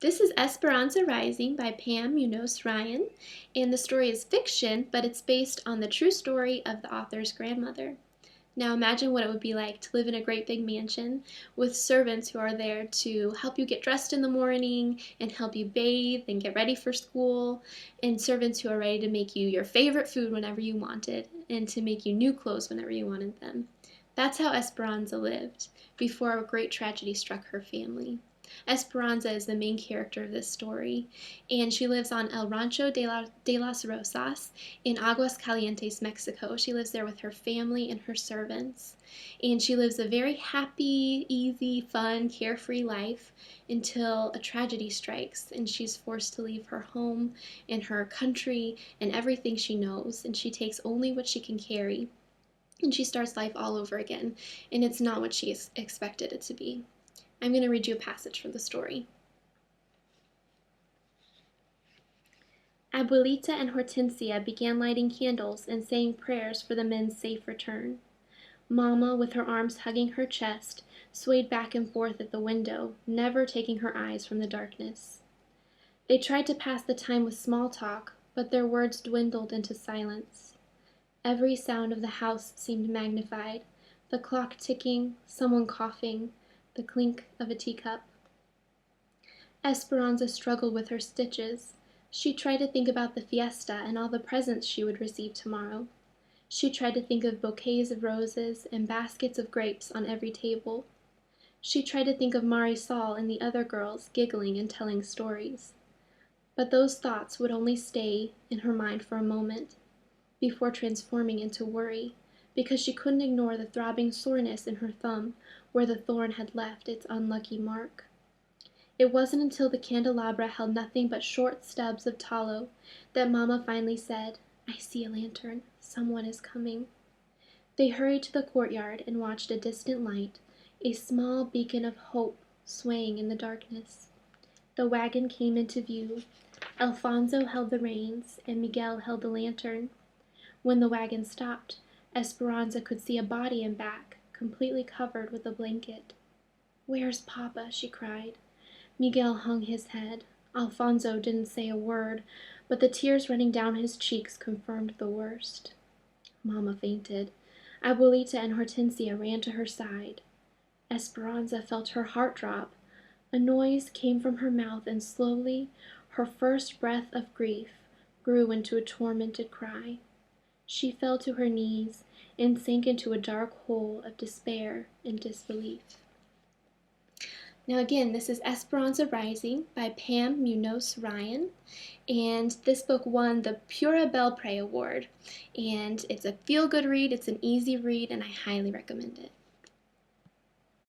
This is Esperanza Rising by Pam Munoz Ryan, and the story is fiction, but it's based on the true story of the author's grandmother. Now imagine what it would be like to live in a great big mansion with servants who are there to help you get dressed in the morning and help you bathe and get ready for school, and servants who are ready to make you your favorite food whenever you wanted and to make you new clothes whenever you wanted them. That's how Esperanza lived before a great tragedy struck her family. Esperanza is the main character of this story, and she lives on El Rancho de las Rosas in Aguascalientes, Mexico. She lives there with her family and her servants, and she lives a very happy, easy, fun, carefree life until a tragedy strikes, and she's forced to leave her home and her country and everything she knows, and she takes only what she can carry, and she starts life all over again, and it's not what she expected it to be. I'm going to read you a passage from the story. Abuelita and Hortensia began lighting candles and saying prayers for the men's safe return. Mama, with her arms hugging her chest, swayed back and forth at the window, never taking her eyes from the darkness. They tried to pass the time with small talk, but their words dwindled into silence. Every sound of the house seemed magnified, the clock ticking, someone coughing, the clink of a teacup. Esperanza struggled with her stitches. She tried to think about the fiesta and all the presents she would receive tomorrow. She tried to think of bouquets of roses and baskets of grapes on every table. She tried to think of Marisol and the other girls giggling and telling stories. But those thoughts would only stay in her mind for a moment, before transforming into worry, because she couldn't ignore the throbbing soreness in her thumb where the thorn had left its unlucky mark. It wasn't until the candelabra held nothing but short stubs of tallow that Mama finally said, "I see a lantern. Someone is coming." They hurried to the courtyard and watched a distant light, a small beacon of hope swaying in the darkness. The wagon came into view. Alfonso held the reins and Miguel held the lantern. When the wagon stopped, Esperanza could see a body and back, completely covered with a blanket. "Where's Papa?" she cried. Miguel hung his head. Alfonso didn't say a word, but the tears running down his cheeks confirmed the worst. Mama fainted. Abuelita and Hortensia ran to her side. Esperanza felt her heart drop. A noise came from her mouth, and slowly her first breath of grief grew into a tormented cry. She fell to her knees and sank into a dark hole of despair and disbelief. Now again, this is Esperanza Rising by Pam Munoz Ryan, and this book won the Pura Belpré Award, and it's a feel-good read, it's an easy read, and I highly recommend it.